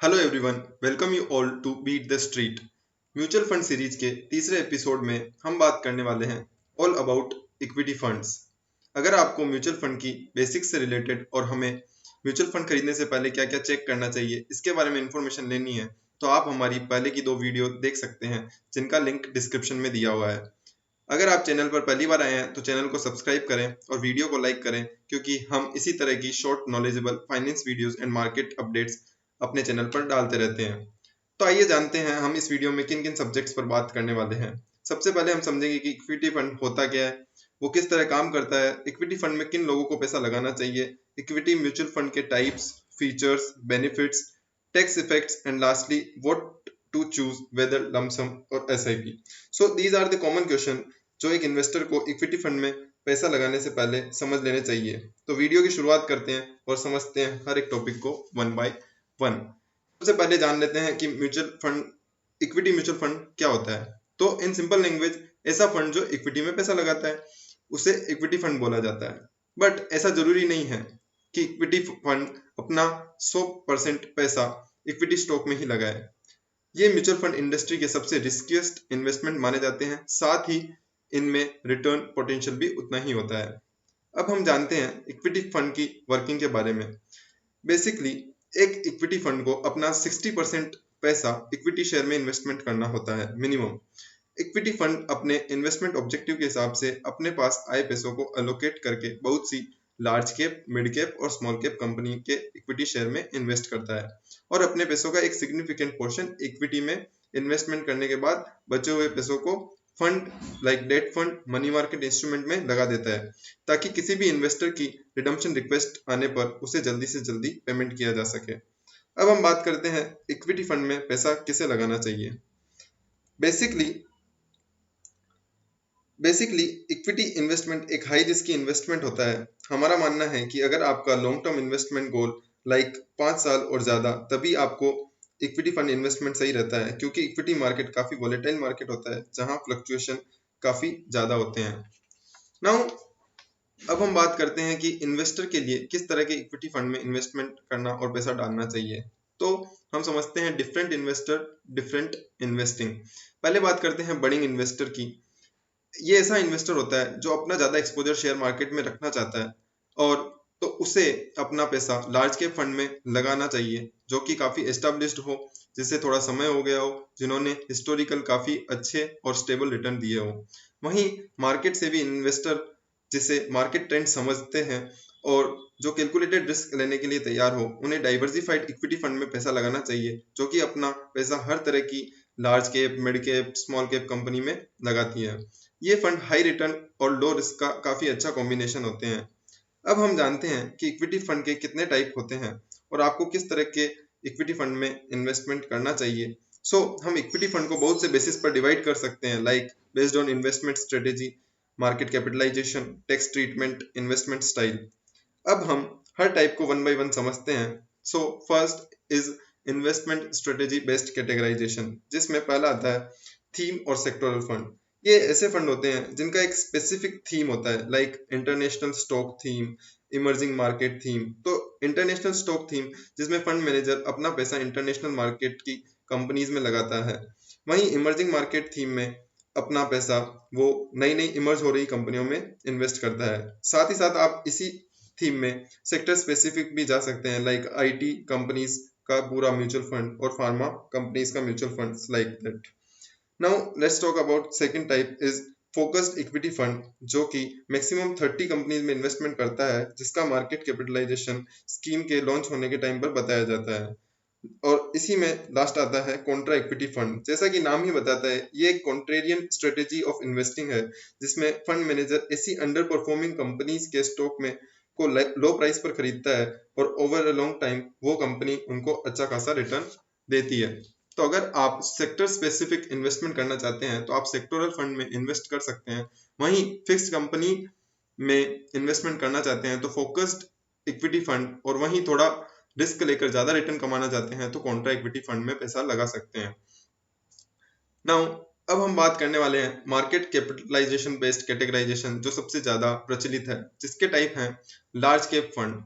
Hello everyone, welcome you all to beat the street. Mutual fund series के तीसरे episode में हम बात करने वाले हैं ऑल अबाउट इक्विटी फंड्स। अगर आपको म्यूचुअल फंड की बेसिक्स से रिलेटेड और हमें म्यूचुअल फंड खरीदने से पहले क्या क्या चेक करना चाहिए इसके बारे में इंफॉर्मेशन लेनी है तो आप हमारी पहले की 2 वीडियो देख सकते हैं जिनका लिंक डिस्क्रिप्शन में दिया हुआ है। अगर आप चैनल पर पहली बार आए हैं तो चैनल को सब्सक्राइब करें और वीडियो को लाइक करें, क्योंकि हम इसी तरह की short knowledgeable finance videos and market updates अपने चैनल पर डालते रहते हैं। तो आइए जानते हैं हम इस वीडियो में किन किन सब्जेक्ट्स पर बात करने वाले हैं। सबसे पहले हम समझेंगे कि इक्विटी फंड होता क्या है, वो किस तरह काम करता है, इक्विटी फंड में किन लोगों को पैसा लगाना चाहिए, इक्विटी म्यूचुअल फंड के types, features, benefits, tax effects and lastly what to choose whether lump sum और SIP. So these are the common question जो एक इन्वेस्टर को इक्विटी फंड में पैसा लगाने से पहले समझ लेने चाहिए। तो वीडियो की शुरुआत करते हैं और समझते हैं हर एक टॉपिक को वन बाय वन। सबसे पहले जान लेते हैं कि mutual fund, equity mutual fund क्या होता है। तो इन सिंपल लैंग्वेज, ऐसा फंड जो इक्विटी में पैसा लगाता है उसे इक्विटी फंड बोला जाता है। बट ऐसा जरूरी नहीं है कि इक्विटी फंड अपना 100% पैसा इक्विटी स्टॉक में ही लगाए। ये म्यूचुअल फंड इंडस्ट्री के सबसे रिस्किएस्ट इन्वेस्टमेंट माने जाते हैं, साथ ही इनमें रिटर्न पोटेंशियल भी उतना ही होता है। अब हम जानते हैं इक्विटी फंड की वर्किंग के बारे में। बेसिकली एक इक्विटी फंड को अपना 60% पैसा इक्विटी शेयर में इन्वेस्टमेंट करना होता है मिनिमम। इक्विटी फंड अपने इन्वेस्टमेंट ऑब्जेक्टिव के हिसाब से अपने पास आए पैसों को एलोकेट करके बहुत सी लार्ज कैप, मिड कैप और स्मॉल कैप कंपनी के इक्विटी शेयर में इन्वेस्ट करता है और अपने पैसों का एक सिग्निफिकेंट पोर्शन इक्विटी में इन्वेस्टमेंट करने के बाद बचे हुए पैसों को fund like debt fund, money market instrument में लगा देता है, ताकि किसी भी इन्वेस्टर की रिडम्पशन रिक्वेस्ट आने पर उसे जल्दी से जल्दी पेमेंट किया जा सके। अब हम बात करते हैं इक्विटी फंड में पैसा किसे लगाना चाहिए। बेसिकली इक्विटी इन्वेस्टमेंट एक हाई रिस्की इन्वेस्टमेंट होता है। हमारा मानना है कि अगर आपका long term investment goal like 5 साल और ज़्यादा, तभी आपको इक्विटी फंड इन्वेस्टमेंट सही रहता है, क्योंकि इक्विटी मार्केट काफ़ी वॉलेटाइल मार्केट होता है जहां फ्लक्चुएशन काफ़ी ज़्यादा होते हैं। नाउ अब हम बात करते हैं कि इन्वेस्टर के लिए किस तरह के इक्विटी फंड में इन्वेस्टमेंट करना और पैसा डालना चाहिए। तो हम समझते हैं डिफरेंट इन्वेस्टर, डिफरेंट इन्वेस्टिंग। पहले बात करते हैं बडिंग इन्वेस्टर की। ये ऐसा इन्वेस्टर होता है जो अपना ज़्यादा एक्सपोजर शेयर मार्केट में रखना चाहता है, और तो उसे अपना पैसा लार्ज कैप फंड में लगाना चाहिए जो कि काफ़ी एस्टेब्लिश्ड हो, जिससे थोड़ा समय हो गया हो, जिन्होंने हिस्टोरिकल काफ़ी अच्छे और स्टेबल रिटर्न दिए हो। वहीं मार्केट से भी इन्वेस्टर जिसे मार्केट ट्रेंड समझते हैं और जो कैलकुलेटेड रिस्क लेने के लिए तैयार हो, उन्हें डाइवर्सिफाइड इक्विटी फंड में पैसा लगाना चाहिए जो कि अपना पैसा हर तरह की large cap, mid cap, small cap company में लगाती है। ये फंड हाई रिटर्न और लो रिस्क का काफ़ी अच्छा कॉम्बिनेशन होते हैं। अब हम जानते हैं कि इक्विटी फंड के कितने टाइप होते हैं और आपको किस तरह के इक्विटी फंड में इन्वेस्टमेंट करना चाहिए। हम इक्विटी फंड को बहुत से बेसिस पर डिवाइड कर सकते हैं, like based on investment strategy, market capitalisation, tax treatment, investment style. अब हम हर टाइप को वन बाय वन समझते हैं। First is investment strategy based categorisation, जिसमें पहला आता है थीम और सेक्टोरल फंड। ये ऐसे फंड होते हैं जिनका एक स्पेसिफिक थीम होता है, like international stock theme, emerging market theme. तो इंटरनेशनल स्टॉक थीम जिसमें फंड मैनेजर अपना पैसा इंटरनेशनल मार्केट की कंपनीज में लगाता है। वहीं इमर्जिंग मार्केट थीम में अपना पैसा वो नई नई इमर्ज हो रही कंपनियों में इन्वेस्ट करता है। साथ ही साथ आप इसी थीम में सेक्टर स्पेसिफिक भी जा सकते हैं, लाइक आईटी कंपनीज का पूरा म्यूचुअल फंड और फार्मा कंपनीज का mutual fund, like that. Now let's talk about second type is focused equity fund, जो कि मैक्सिमम 30 कंपनीज में इन्वेस्टमेंट करता है, जिसका मार्केट कैपिटलाइजेशन स्कीम के लॉन्च होने के टाइम पर बताया जाता है। और इसी में लास्ट आता है कॉन्ट्रा इक्विटी फंड। जैसा कि नाम ही बताता है, ये एक कॉन्ट्रेरियन स्ट्रेटेजी ऑफ इन्वेस्टिंग है, जिसमें फंड मैनेजर ऐसी अंडर परफॉर्मिंग कंपनीज के स्टॉक में को लो प्राइस पर खरीदता है और ओवर अ लॉन्ग टाइम वो कंपनी उनको अच्छा खासा रिटर्न देती है। तो अगर आप सेक्टर स्पेसिफिक इन्वेस्टमेंट करना चाहते हैं तो आप सेक्टोरल फंड में इन्वेस्ट कर सकते हैं। वहीं फिक्स्ड कंपनी में इन्वेस्टमेंट करना चाहते हैं तो फोकस्ड इक्विटी फंड, और वहीं थोड़ा रिस्क लेकर ज्यादा रिटर्न कमाना चाहते हैं तो कॉन्ट्रा इक्विटी फंड में पैसा लगा सकते हैं। नाउ अब हम बात करने वाले हैं मार्केट कैपिटलाइजेशन बेस्ड कैटेगराइजेशन, जो सबसे ज्यादा प्रचलित है, जिसके टाइप हैं लार्ज कैप फंड,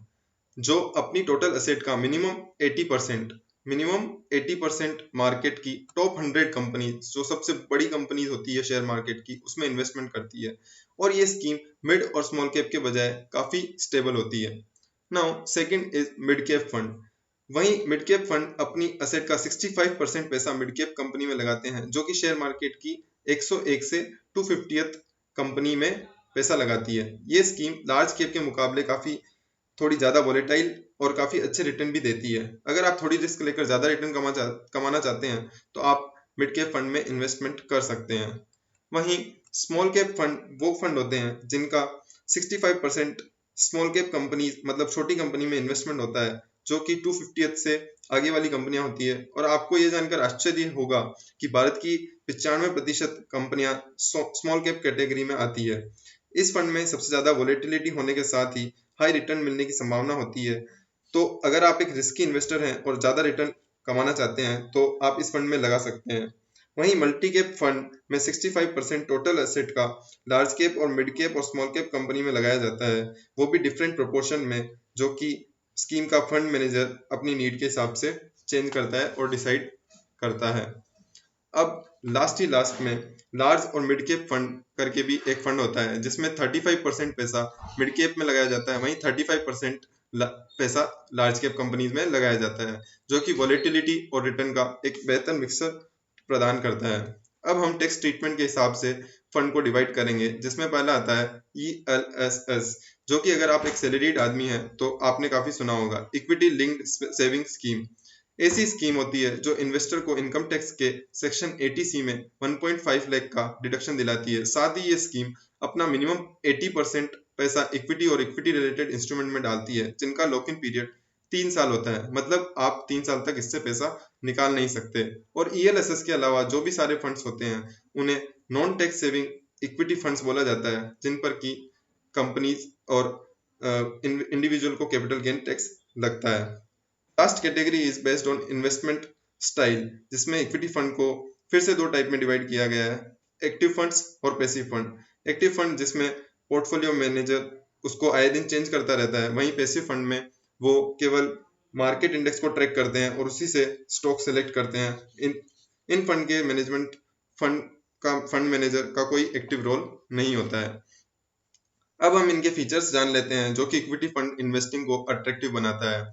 जो अपनी टोटल एसेट का मिनिमम 80% मिनिमम 80% मार्केट की टॉप 100 कंपनी, जो सबसे बड़ी कंपनीज होती है शेयर मार्केट की, उसमें इन्वेस्टमेंट करती है। और ये स्कीम मिड और स्मॉल कैप के बजाय काफी स्टेबल होती है। Now second is mid cap fund. वहीं मिड कैप फंड अपनी असेट का 65% पैसा मिड कैप कंपनी में लगाते हैं, जो कि शेयर मार्केट की 101 से 250th कंपनी में पैसा लगाती है। ये स्कीम लार्ज कैप के मुकाबले काफी थोड़ी ज़्यादा वॉलेटाइल और काफ़ी अच्छे रिटर्न भी देती है। अगर आप थोड़ी रिस्क लेकर ज़्यादा रिटर्न कमाना चाहते हैं तो आप मिड कैप फंड में इन्वेस्टमेंट कर सकते हैं। वहीं स्मॉल कैप फंड वो फंड होते हैं जिनका 65% स्मॉल कैप कंपनी मतलब छोटी कंपनी में इन्वेस्टमेंट होता है, जो कि 250th से आगे वाली कंपनियां होती है। और आपको ये जानकर आश्चर्य होगा कि भारत की 95% कंपनियां स्मॉल कैप कैटेगरी में आती है। इस फंड में सबसे ज़्यादा वॉलेटिलिटी होने के साथ ही हाई रिटर्न मिलने की संभावना होती है। तो अगर आप एक रिस्की इन्वेस्टर हैं और ज़्यादा रिटर्न कमाना चाहते हैं तो आप इस फंड में लगा सकते हैं। वहीं मल्टी कैप फंड में 65% टोटल एसेट का लार्ज कैप और मिड कैप और स्मॉल कैप कंपनी में लगाया जाता है, वो भी डिफरेंट प्रोपोर्शन में, जो कि स्कीम का फंड मैनेजर अपनी नीड के हिसाब से चेंज करता है और डिसाइड करता है। अब लास्ट में लार्ज और मिड कैप फंड करके भी एक फंड होता है, जिसमें 35% पैसा मिड कैप में लगाया जाता है, वहीं 35% पैसा लार्ज कैप कंपनीज में लगाया जाता है, जो कि वॉलेटिलिटी और रिटर्न का एक बेहतर मिक्सर प्रदान करता है। अब हम टैक्स ट्रीटमेंट के हिसाब से फंड को डिवाइड करेंगे, जिसमें पहला आता है ELSS, जो कि अगर आप एक सैलरीड आदमी हैं तो आपने काफी सुना होगा, इक्विटी लिंक्ड सेविंग स्कीम। ऐसी स्कीम होती है जो इन्वेस्टर को इनकम टैक्स के सेक्शन 80C में 1.5 लाख का डिडक्शन दिलाती है। साथ ही ये स्कीम अपना मिनिमम 80% पैसा इक्विटी और इक्विटी रिलेटेड इंस्ट्रूमेंट में डालती है, जिनका लॉक इन पीरियड 3 साल होता है। मतलब आप 3 साल तक इससे पैसा निकाल नहीं सकते। और ELSS के अलावा जो भी सारे फंड्स होते हैं उन्हें non tax saving equity funds बोला जाता है, जिन पर की कंपनीज और इंडिविजुअल को कैपिटल गेन टैक्स लगता है। Last category is based on investment style, जिसमें इक्विटी फंड को फिर से 2 टाइप में डिवाइड किया गया है, एक्टिव फंड्स और पैसिव फंड। एक्टिव फंड जिसमें पोर्टफोलियो मैनेजर उसको आए दिन चेंज करता रहता है, वहीं पैसिव फंड में वो केवल मार्केट इंडेक्स को ट्रैक करते हैं और उसी से स्टॉक सेलेक्ट करते हैं। इन फंड के मैनेजमेंट फंड मैनेजर का कोई एक्टिव रोल नहीं होता है। अब हम इनके फीचर्स जान लेते हैं जो कि इक्विटी फंड इन्वेस्टिंग को अट्रैक्टिव बनाता है।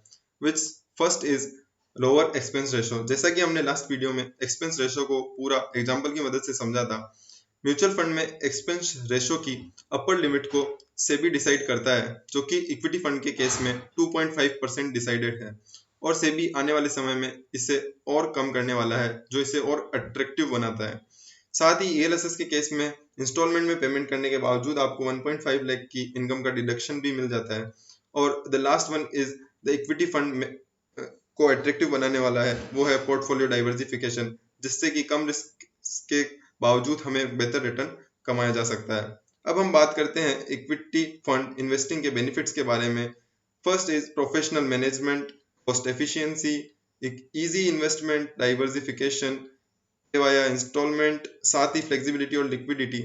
Which first is lower expense ratio. जैसा कि हमने लास्ट वीडियो में एक्सपेंस रेशो को पूरा एग्जांपल की मदद से समझा था। म्यूचुअल फंड में एक्सपेंस रेशो की अपर लिमिट को सेबी डिसाइड करता है, जो कि इक्विटी फंड के केस में 2.5% डिसाइडेड है, और सेबी आने वाले समय में इसे और कम करने वाला है, जो इसे और अट्रैक्टिव बनाता है। साथ ही ELSS के केस में इंस्टॉलमेंट में पेमेंट करने के बावजूद आपको 1.5 लाख की इनकम का डिडक्शन भी मिल जाता है। और the last one is the equity fund को अट्रैक्टिव बनाने वाला है, वो है पोर्टफोलियो डाइवर्सिफिकेशन, जिससे कि कम रिस्क के बावजूद हमें बेहतर रिटर्न कमाया जा सकता है। अब हम बात करते हैं इक्विटी फंड इन्वेस्टिंग के बेनिफिट्स के बारे में। First is professional management, cost efficiency, easy investment, diversification via instalment, साथ ही फ्लेक्सिबिलिटी और लिक्विडिटी,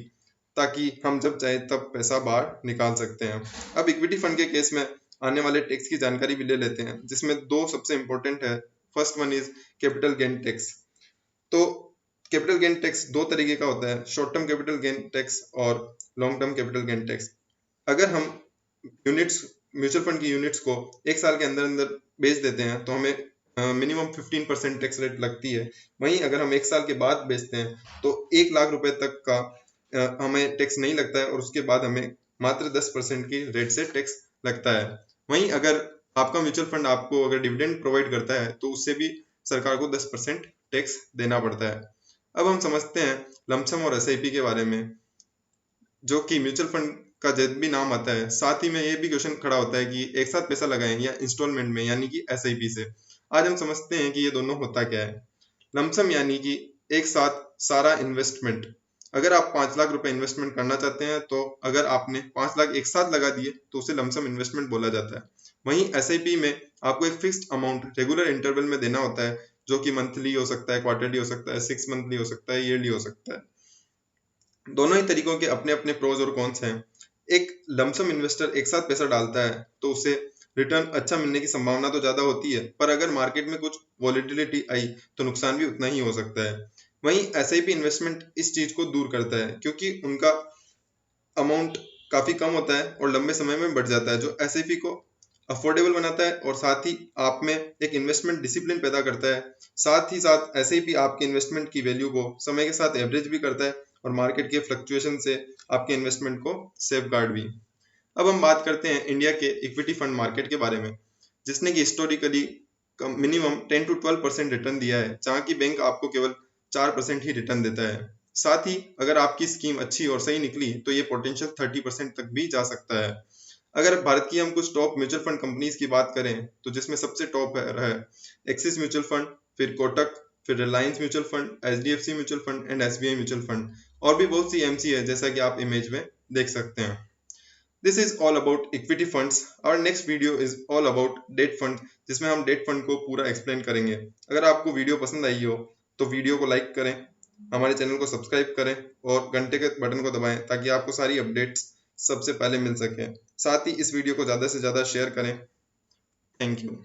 ताकि हम जब चाहे तब पैसा बाहर निकाल सकते हैं। अब इक्विटी फंड के केस में आने वाले टैक्स की जानकारी भी ले लेते हैं, जिसमें 2 सबसे इंपॉर्टेंट है। First one is capital gain tax. तो कैपिटल गेन टैक्स 2 तरीके का होता है, short term capital gain tax और long term capital gain tax. अगर हम यूनिट्स म्यूचुअल फंड की यूनिट्स को 1 साल के अंदर अंदर बेच देते हैं तो हमें मिनिमम 15% टैक्स रेट लगती है। वहीं अगर हम 1 साल के बाद बेचते हैं तो 1 लाख रुपए तक का हमें टैक्स नहीं लगता है, और उसके बाद हमें मात्र 10% की रेट से टैक्स लगता है। वहीं अगर आपका म्यूचुअल फंड आपको अगर डिविडेंड प्रोवाइड करता है तो उससे भी सरकार को 10% टैक्स देना पड़ता है। अब हम समझते हैं लमसम और SIP के बारे में, जो कि म्यूचुअल फंड का जब भी नाम आता है साथ ही में ये भी क्वेश्चन खड़ा होता है कि एक साथ पैसा लगाएं या इंस्टॉलमेंट में यानी कि SIP से। आज हम समझते हैं कि ये दोनों होता क्या है। लमसम यानी कि एक साथ सारा इन्वेस्टमेंट। अगर आप 5 लाख रुपए इन्वेस्टमेंट करना चाहते हैं तो अगर आपने 5 लाख एक साथ लगा दिए तो उसे लमसम इन्वेस्टमेंट बोला जाता है। वहीं SIP में आपको एक फिक्स्ड अमाउंट रेगुलर इंटरवल में देना होता है, जो कि मंथली हो सकता है, क्वार्टरली हो सकता है, 6 मंथली हो सकता है, ईयरली हो सकता है। दोनों ही तरीकों के अपने अपने प्रोज और कॉन्स हैं। एक लमसम इन्वेस्टर एक साथ पैसा डालता है तो उसे रिटर्न अच्छा मिलने की संभावना तो ज़्यादा होती है, पर अगर मार्केट में कुछ वॉलेटिलिटी आई तो नुकसान भी उतना ही हो सकता है। वहीं एसआईपी इन्वेस्टमेंट इस चीज़ को दूर करता है, क्योंकि उनका अमाउंट काफ़ी कम होता है और लंबे समय में बढ़ जाता है, जो एसआईपी को अफोर्डेबल बनाता है और साथ ही आप में एक इन्वेस्टमेंट डिसिप्लिन पैदा करता है। साथ ही साथ एसआईपी आपके इन्वेस्टमेंट की वैल्यू को समय के साथ एवरेज भी करता है और मार्केट के फ्लक्चुएशन से आपके इन्वेस्टमेंट को सेफ गार्ड भी। अब हम बात करते हैं इंडिया के इक्विटी फंड मार्केट के बारे में, जिसने कि हिस्टोरिकली मिनिमम 10 to 12% रिटर्न दिया है, जहाँ की बैंक आपको केवल 4% ही रिटर्न देता है। साथ ही अगर आपकी स्कीम अच्छी और सही निकली तो ये पोटेंशियल 30% तक भी जा सकता है। अगर भारत की हम कुछ टॉप म्यूचुअल फंड कंपनीज की बात करें तो जिसमें सबसे टॉप है एक्सिस म्यूचुअल फंड, फिर कोटक, फिर Reliance mutual fund, HDFC mutual fund and SBI mutual fund, और भी बहुत सी एमसी है जैसा कि आप इमेज में देख सकते हैं। This is all about equity funds. और next video is all about debt fund, जिसमें हम डेट फंड को पूरा एक्सप्लेन करेंगे। अगर आपको वीडियो पसंद आई हो तो वीडियो को लाइक करें, हमारे चैनल को सब्सक्राइब करें और घंटे के बटन को दबाएं ताकि आपको सारी अपडेट्स सबसे पहले मिल सके। साथ ही इस वीडियो को ज़्यादा से ज़्यादा शेयर करें। Thank you.